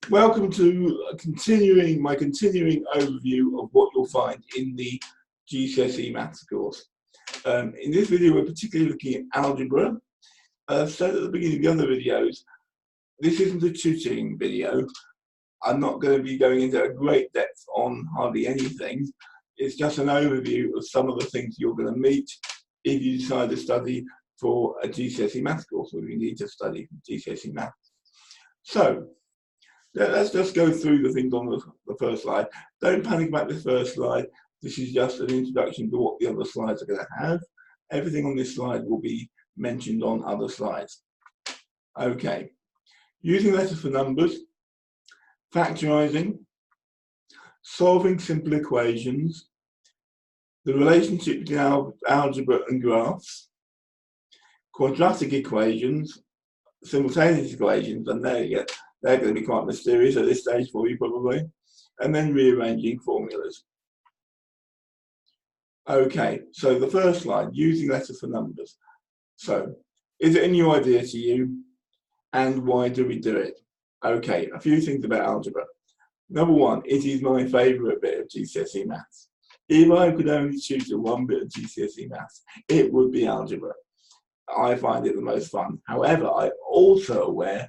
Welcome to my continuing overview of what you'll find in the GCSE Maths course. In this video, we're particularly looking at algebra. Said at the beginning of the other videos, this isn't a tutoring video. I'm not going to be going into a great depth on hardly anything. It's just an overview of some of the things you're going to meet if you decide to study for a GCSE Maths course, or you need to study GCSE Maths. So, let's just go through the things on the first slide. Don't panic about this first slide. This is just an introduction to what the other slides are going to have. Everything on this slide will be mentioned on other slides. Okay. Using letters for numbers, factorising, solving simple equations, the relationship between algebra and graphs, quadratic equations, simultaneous equations, and there you go. They're going to be quite mysterious at this stage for you probably. And then rearranging formulas. Okay, so the first slide, using letters for numbers. So, is it a new idea to you? And why do we do it? Okay, a few things about algebra. Number one, it is my favourite bit of GCSE Maths. If I could only choose one bit of GCSE Maths, it would be algebra. I find it the most fun. However, I'm also aware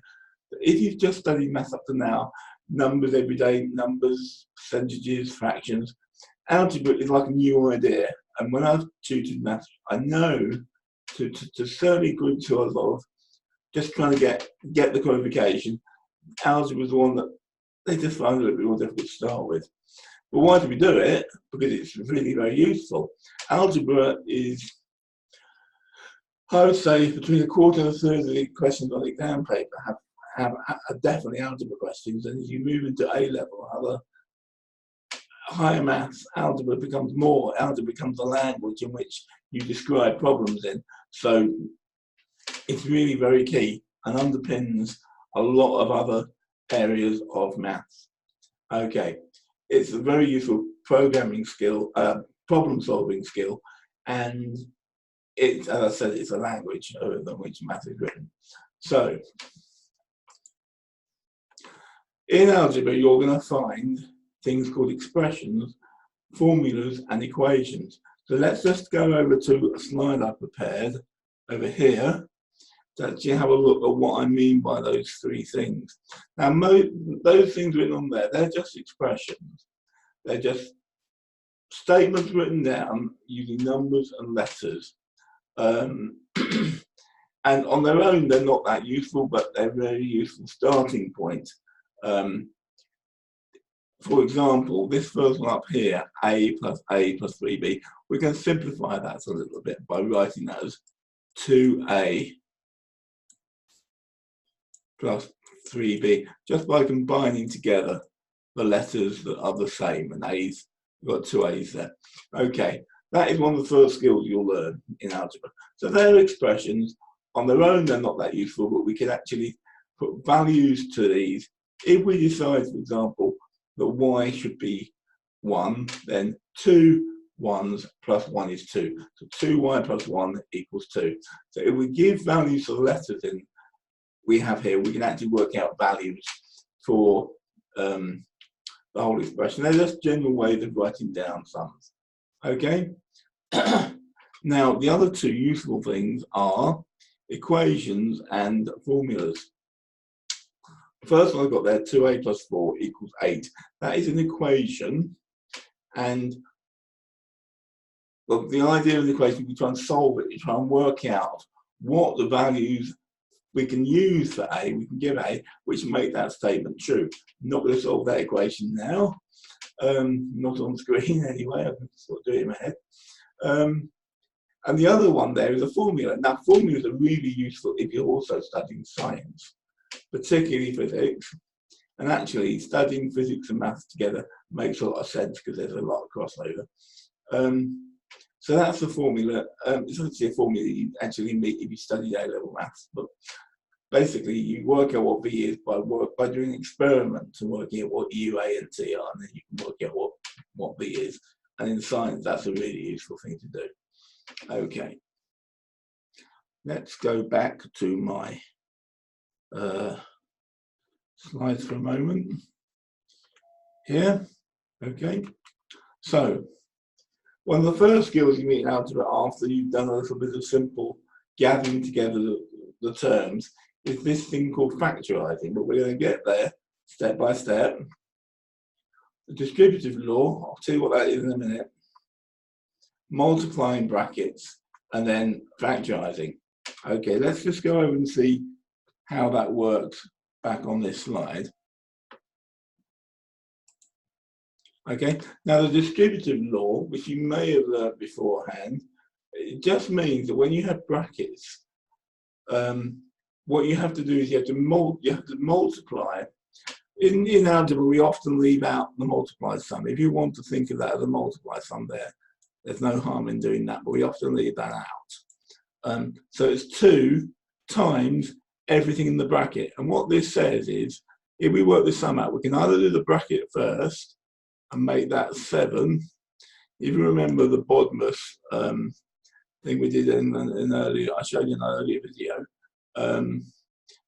if you've just studied maths up to now, numbers every day, numbers, percentages, fractions, algebra is like a new idea. And when I've tutored maths, I know to certainly groups who are of just trying to get the qualification, algebra is the one that they just find a little bit more difficult to start with. But why do we do it? Because it's really very useful. Algebra is, I would say, between a quarter and a third of the questions on the exam paper have definitely algebra questions, and as you move into A level, other higher maths, algebra becomes a language in which you describe problems in. So it's really very key and underpins a lot of other areas of maths. Okay, it's a very useful programming skill, problem-solving skill, and it's, as I said, it's a language in which math is written. So, in algebra, you're going to find things called expressions, formulas, and equations. So let's just go over to a slide I prepared over here to actually have a look at what I mean by those three things. Now, those things written on there, they're just expressions. They're just statements written down using numbers and letters. And on their own, they're not that useful, but they're a very useful starting point. For example, this first one up here, a plus 3b, we can simplify that a little bit by writing that as 2a plus 3b, just by combining together the letters that are the same, and a's, we've got two a's there. Okay, that is one of the first skills you'll learn in algebra. So they're expressions. On their own, they're not that useful, but we can actually put values to these. If we decide, for example, that y should be 1, then 2 1s plus 1 is 2. So 2y plus 1 equals 2. So if we give values to the letters in we have here, we can actually work out values for the whole expression. They're just general ways of writing down sums. Okay? Now, the other two useful things are equations and formulas. The first one I've got there, 2a plus 4 equals 8. That is an equation, and well, the idea of the equation, we try and solve it, we try and work out what the values we can use for a, we can give a, which make that statement true. I'm not going to solve that equation now, not on screen anyway, I can sort of do it in my head. And the other one there is a formula. Now, formulas are really useful if you're also studying science, particularly physics. And actually, studying physics and maths together makes a lot of sense because there's a lot of crossover. So that's the formula. It's obviously a formula you actually meet if you study A-level maths. But basically, you work out what V is by doing experiments and working out what U, A, and T are, and then you can work out what V is. And in science, that's a really useful thing to do. Okay. Let's go back to my slides for a moment. Here, okay. So, one of the first skills you need in algebra after you've done a little bit of simple gathering together the terms is this thing called factorising, but we're going to get there step by step. The distributive law, I'll tell you what that is in a minute. Multiplying brackets, and then factorising. Okay, let's just go over and see how that works back on this slide. Okay, now the distributive law, which you may have learned beforehand, it just means that when you have brackets, what you have to do is you have to multiply. In algebra, we often leave out the multiply sum. If you want to think of that as a multiply sum there's no harm in doing that, but we often leave that out. So it's 2 times everything in the bracket. And what this says is, if we work this sum out, we can either do the bracket first and make that 7. If you remember the BODMAS thing we did in earlier, I showed you in an earlier video,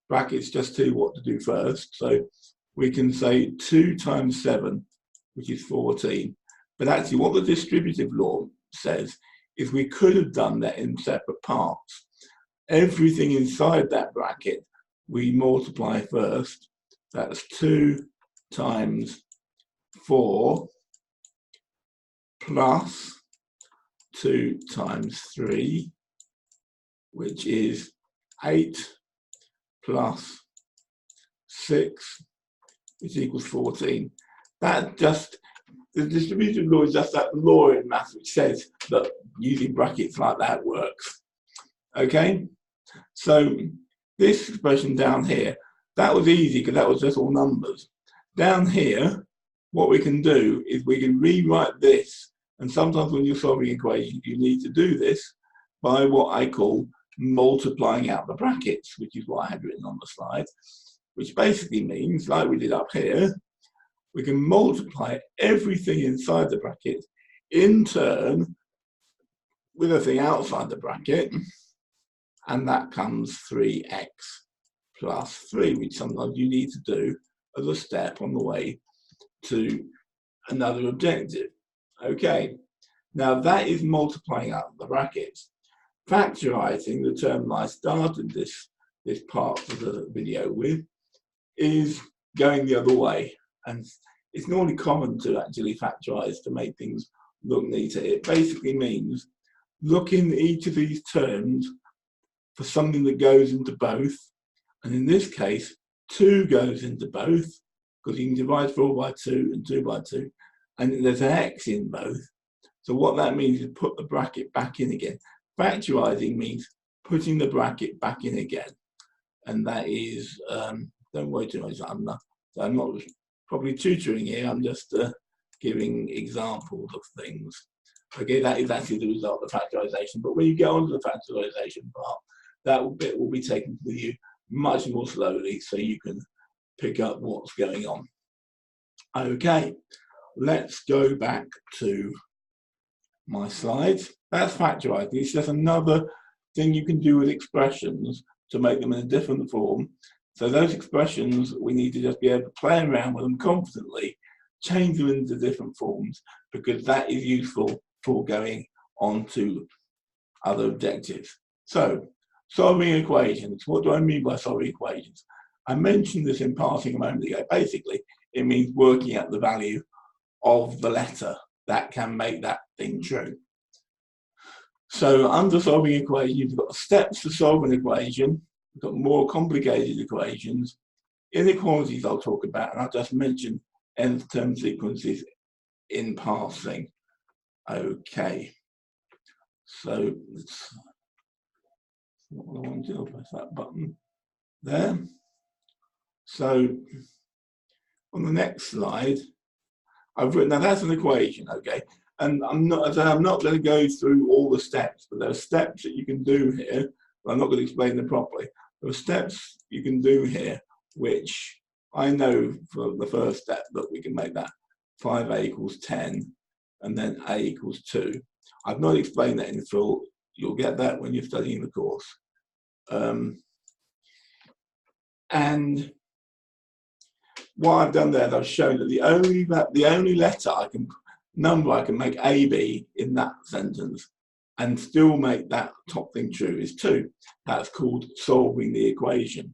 brackets just tell you what to do first. So we can say 2 times 7, which is 14. But actually what the distributive law says is we could have done that in separate parts. Everything inside that bracket we multiply first. That's 2 times 4 plus 2 times 3, which is 8 plus 6, which equals 14. That just, the distributive law is just that law in maths which says that using brackets like that works. Okay, so this expression down here, that was easy because that was just all numbers. Down here, what we can do is we can rewrite this, and sometimes when you're solving equations, you need to do this by what I call multiplying out the brackets, which is what I had written on the slide, which basically means, like we did up here, we can multiply everything inside the bracket in turn with a thing outside the bracket, and that comes 3x plus 3, which sometimes you need to do as a step on the way to another objective. Okay, now that is multiplying out the brackets. Factorising, the term I started this part of the video with, is going the other way. And it's normally common to actually factorise to make things look neater. It basically means looking at each of these terms for something that goes into both. And in this case, 2 goes into both, because you can divide 4 by 2 and 2 by 2. And there's an x in both. So what that means is put the bracket back in again. Factorising means putting the bracket back in again. And that is, don't worry too much, I'm not probably tutoring here, I'm just giving examples of things. Okay, that is actually the result of factorisation. But when you get on to the factorisation part, that bit will be taken with you much more slowly so you can pick up what's going on. Okay, let's go back to my slides. That's factorising. It's just another thing you can do with expressions to make them in a different form. So those expressions, we need to just be able to play around with them confidently, change them into different forms, because that is useful for going on to other objectives. So, solving equations. What do I mean by solving equations? I mentioned this in passing a moment ago. Basically, it means working out the value of the letter that can make that thing true. So under solving equations, you've got steps to solve an equation. We've got more complicated equations. Inequalities I'll talk about, and I'll just mention nth term sequences in passing. Okay. So let's, what I want to do, I'll press that button there. So on the next slide, I've written, now that's an equation, okay? And I'm not going to go through all the steps, but there are steps that you can do here. But I'm not going to explain them properly. There are steps you can do here, which I know for the first step that we can make that 5a equals 10, and then a equals 2. I've not explained that in full. You'll get that when you're studying the course. And what I've done there is I've shown that the only number I can make A be in that sentence and still make that top thing true is 2. That's called solving the equation.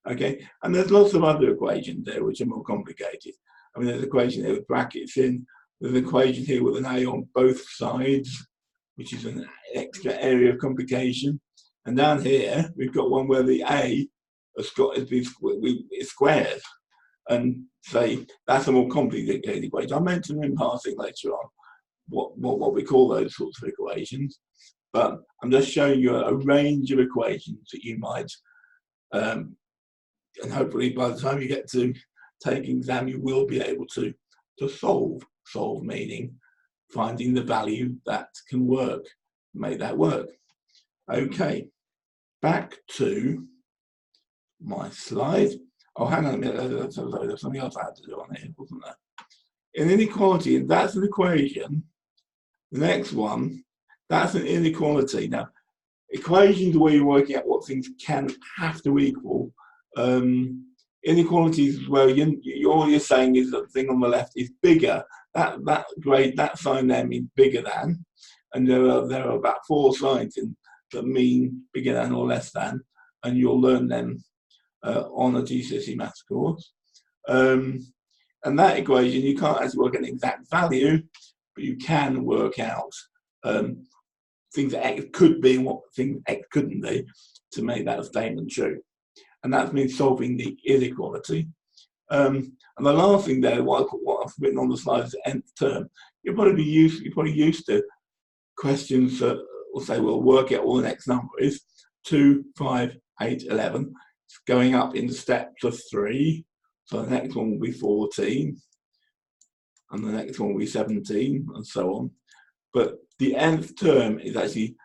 Okay, and there's lots of other equations there which are more complicated. I mean, there's an equation here with brackets in. There's an equation here with an A on both sides, which is an extra area of complication. And down here, we've got one where the A has been squared. And say that's a more complicated equation. I'll mention in passing later on what we call those sorts of equations. But I'm just showing you a range of equations that you might, and hopefully by the time you get to taking exam, you will be able to solve. Solve meaning finding the value that can work, make that work. Okay, back to my slide. Oh, hang on a minute, there's something else I had to do on here, wasn't there? An inequality, and that's an equation. The next one, that's an inequality. Now, equations are where you're working out what things have to equal. Inequalities is where all you're saying is that the thing on the left is bigger. That sign there means bigger than, and there are about 4 signs that mean bigger than or less than, and you'll learn them on a GCSE maths course. And that equation, you can't actually work an exact value, but you can work out things that X could be and what things X couldn't be to make that statement true. And that means solving the inequality. And the last thing there, what I've written on the slide is the nth term. You're probably used to questions that will say, well, work out what the next number is. 2, 5, 8, 11. It's going up in the steps of 3. So the next one will be 14. And the next one will be 17, and so on. But the nth term is actually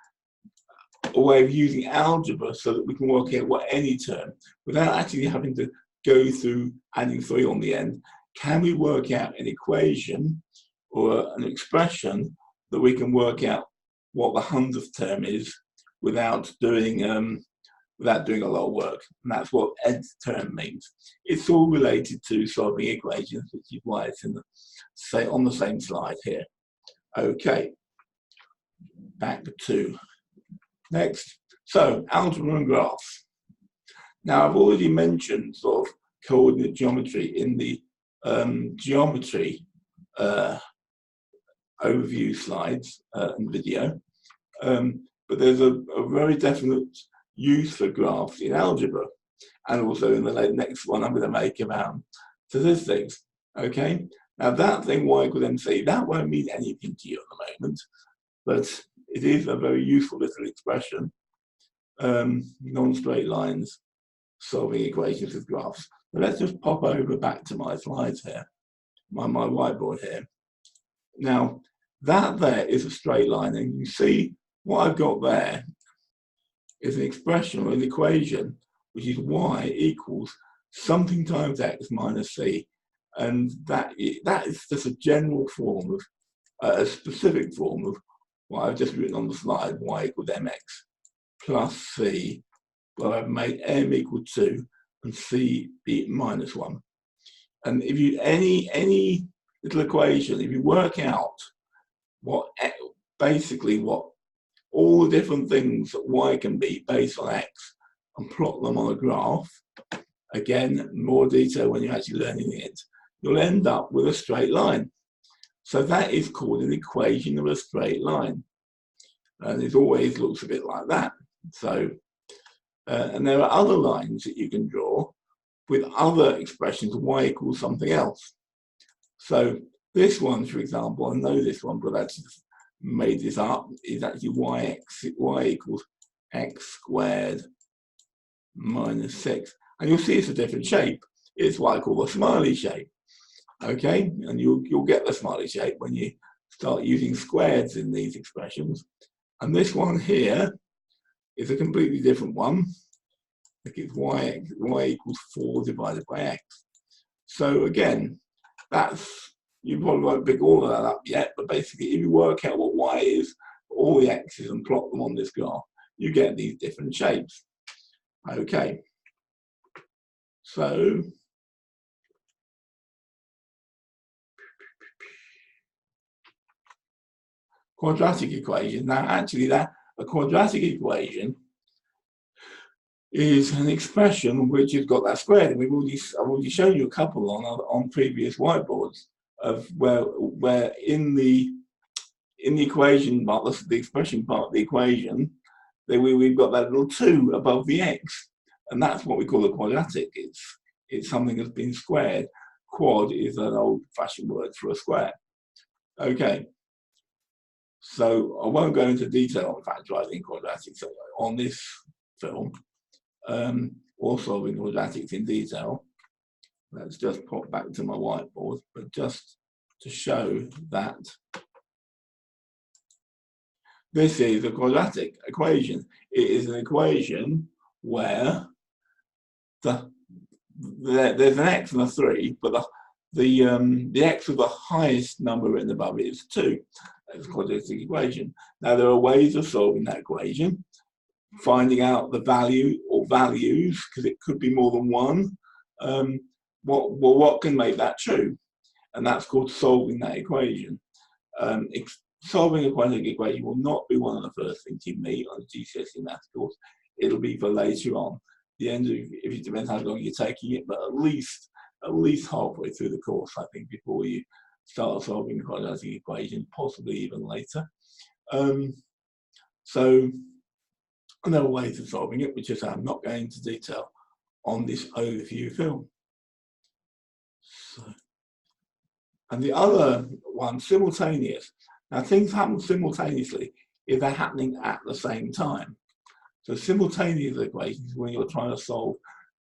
a way of using algebra so that we can work out what any term, without actually having to go through adding 3 on the end. Can we work out an equation or an expression that we can work out what the 100th term is without doing a lot of work? And that's what nth term means. It's all related to solving equations, which is why it's on the same slide here. Okay, back to next. So, algebra and graphs. Now, I've already mentioned sort of coordinate geometry in the geometry overview slides and video, but there's a very definite use for graphs in algebra, and also in the next one I'm going to make about statistics. Okay, now that thing y equals mc, that won't mean anything to you at the moment, but it is a very useful little expression. Non-straight lines solving equations with graphs. So let's just pop over back to my slides here, my whiteboard here. Now that there is a straight line, and you see what I've got there is an expression or an equation which is y equals something times x minus c, and that is just a general form of a specific form of what I've just written on the slide, y equals mx plus c, where I've made m equal 2 and c be minus 1. And if you any little equation, if you work out basically what all the different things that y can be based on x and plot them on a graph, again, more detail when you're actually learning it, you'll end up with a straight line. So that is called an equation of a straight line. And it always looks a bit like that. So, and there are other lines that you can draw with other expressions, y equals something else. So this one, for example, I know this one, but I just made this up, is actually y equals x squared minus 6. And you'll see it's a different shape. It's what I call a smiley shape. Okay, and you'll get the smiley shape when you start using squares in these expressions. And this one here is a completely different one. I think it's y equals 4 divided by x. So again, you probably won't pick all of that up yet, but basically if you work out what y is for all the x's and plot them on this graph, you get these different shapes. Okay, so quadratic equation. Now, actually, a quadratic equation is an expression which has got that squared. And I've already shown you a couple on previous whiteboards of where in the equation part, the expression part of the equation, we've got that little 2 above the x, and that's what we call a quadratic. It's something that's been squared. Quad is an old-fashioned word for a square. Okay, so I won't go into detail on factorising quadratics on this film, or solving quadratics in detail. Let's just pop back to my whiteboard, but just to show that this is a quadratic equation. It is an equation where there's an x and a 3, but the x with the highest number written above it is 2. That's a quadratic equation. Now, there are ways of solving that equation, finding out the value or values, because it could be more than one. What can make that true? And that's called solving that equation. Solving a quadratic equation will not be one of the first things you meet on a GCSE maths course. It'll be for later on. The end of, if it depends how long you're taking it, but at least halfway through the course, I think, before you start solving the quadratic equation, possibly even later. So there are ways of solving it, which is I'm not going into detail on this overview film. So, and the other one, simultaneous. Now, things happen simultaneously if they're happening at the same time. So simultaneous equations when you're trying to solve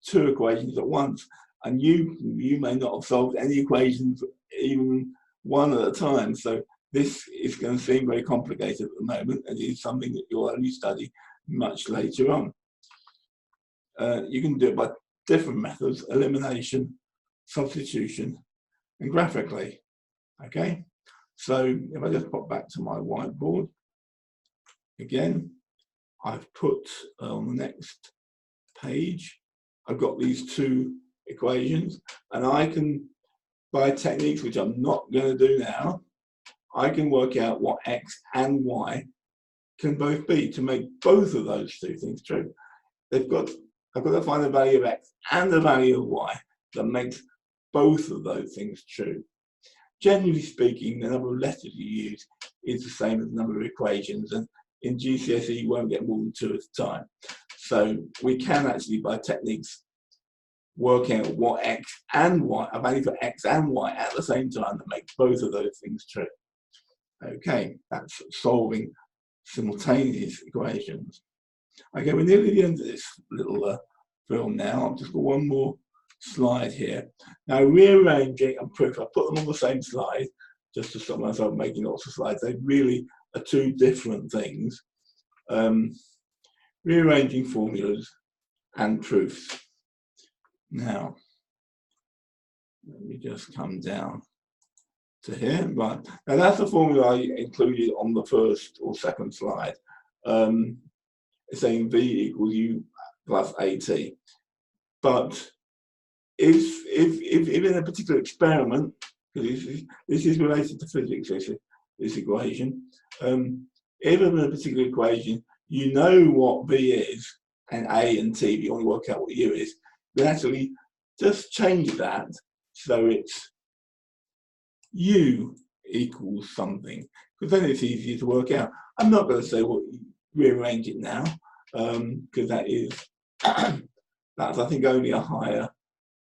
2 equations at once, and you may not have solved any equations even one at a time. So this is going to seem very complicated at the moment, and it is something that you'll only study much later on. You can do it by different methods: elimination, substitution, and graphically. Okay, so if I just pop back to my whiteboard again, I've put on the next page, I've got these 2 equations, and I can, by techniques which I'm not going to do now, I can work out what x and y can both be to make both of those 2 things true. I've got to find the value of x and the value of y that makes both of those things true. Generally speaking, the number of letters you use is the same as the number of equations, and in GCSE you won't get more than 2 at a time. So we can actually, by techniques, work out what x and y, a value for x and y at the same time that makes both of those things true. Okay, that's solving simultaneous equations. Okay, we're nearly at the end of this little film now. I've just got one more slide here. Now, rearranging and proof, I put them on the same slide just to stop myself making lots of slides. They really are 2 different things. Rearranging formulas and proofs. Now, let me just come down to here. Right, now that's the formula I included on the first or second slide. It's saying V equals U plus AT. But if in a particular experiment, because this is related to physics, this equation, if in a particular equation you know what V is and A and T, if you want to work out what U is, you actually just change that so it's U equals something, because then it's easier to work out. I'm not going to say what rearrange it now, because that is that's I think only a higher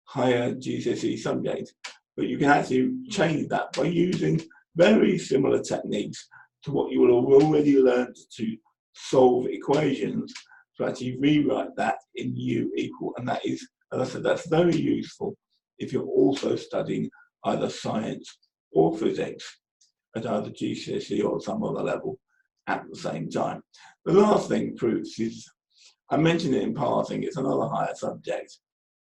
GCSE subject, but you can actually change that by using very similar techniques to what you will have already learned to solve equations, to actually rewrite that in U equal, and that is, as I said, that's very useful if you're also studying either science or physics at either GCSE or some other level at the same time. The last thing, proofs, is, I mentioned it in passing, it's another higher subject.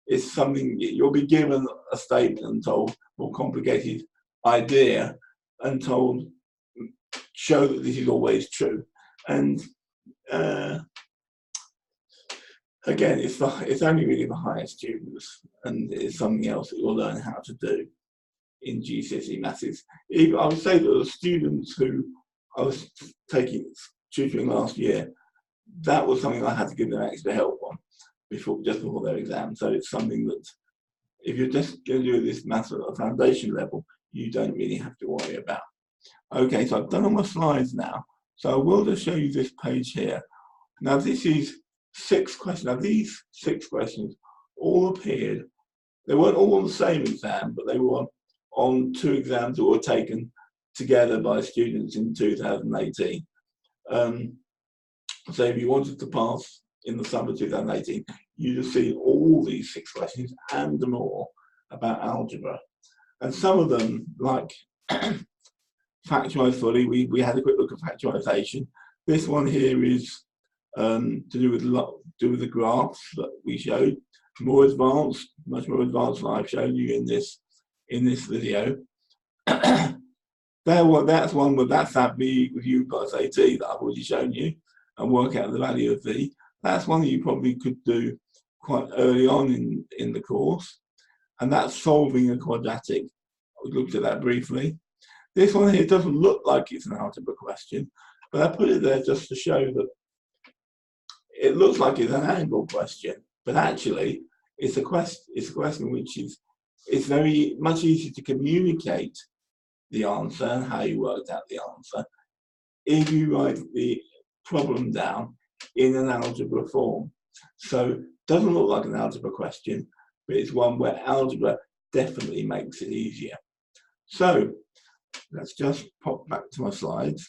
It's something you'll be given a statement and told, more complicated idea, and told, show that this is always true. And again, it's only really the higher students, and it's something else that you'll learn how to do in GCSE maths. I would say that the students who I was taking tutoring last year, that was something I had to give them extra help on just before their exam. So it's something that if you're just going to do this maths at a foundation level, you don't really have to worry about. Okay, so I've done all my slides now. So I will just show you this page here. Now this is 6 questions. Now these 6 questions all appeared. They weren't all on the same exam, but they were on 2 exams that were taken together by students in 2018. So if you wanted to pass in the summer 2018, you'd have seen all these 6 questions and more about algebra. And some of them, like factorise fully, we had a quick look at factorisation. This one here is to do with the graphs that we showed. More advanced, much more advanced than I've shown you in this video. That's one where that's that V with U plus AT that I've already shown you, and work out the value of V. That's one that you probably could do quite early on in the course, and that's solving a quadratic. We looked at that briefly. This one here doesn't look like it's an algebra question, but I put it there just to show that it looks like it's an angle question, but actually it's a question which it's very much easier to communicate the answer and how you worked out the answer if you write the problem down in an algebra form. So it doesn't look like an algebra question, but it's one where algebra definitely makes it easier. So let's just pop back to my slides.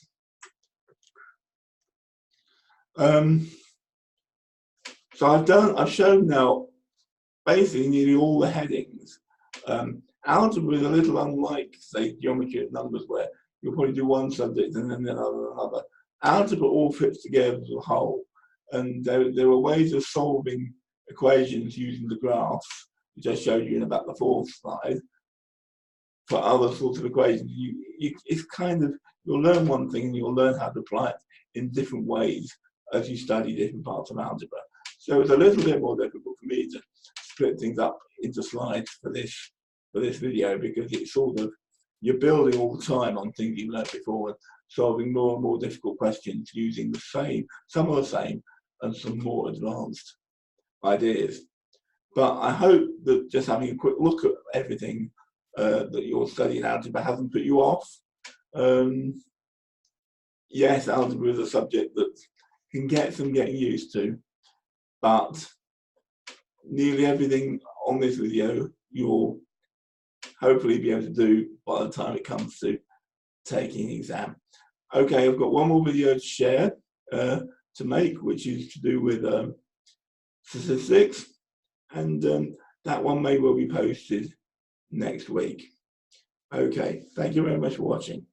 So I've shown now basically nearly all the headings. Algebra is a little unlike, say, geometry and numbers, where you'll probably do one subject and then another. Algebra all fits together as a whole, and there are ways of solving equations using the graphs, which I showed you in about the 4th slide. For other sorts of equations, it's kind of, you'll learn one thing and you'll learn how to apply it in different ways as you study different parts of algebra. So it's a little bit more difficult for me to split things up into slides for this video, because it's sort of, you're building all the time on things you've learned before and solving more and more difficult questions using some of the same and some more advanced ideas. But I hope that just having a quick look at everything that you're studying algebra hasn't put you off. Yes, algebra is a subject that can get some getting used to, but nearly everything on this video you'll hopefully be able to do by the time it comes to taking an exam. Okay, I've got one more video to share, to make, which is to do with statistics, and that one may well be posted next week. Okay, thank you very much for watching.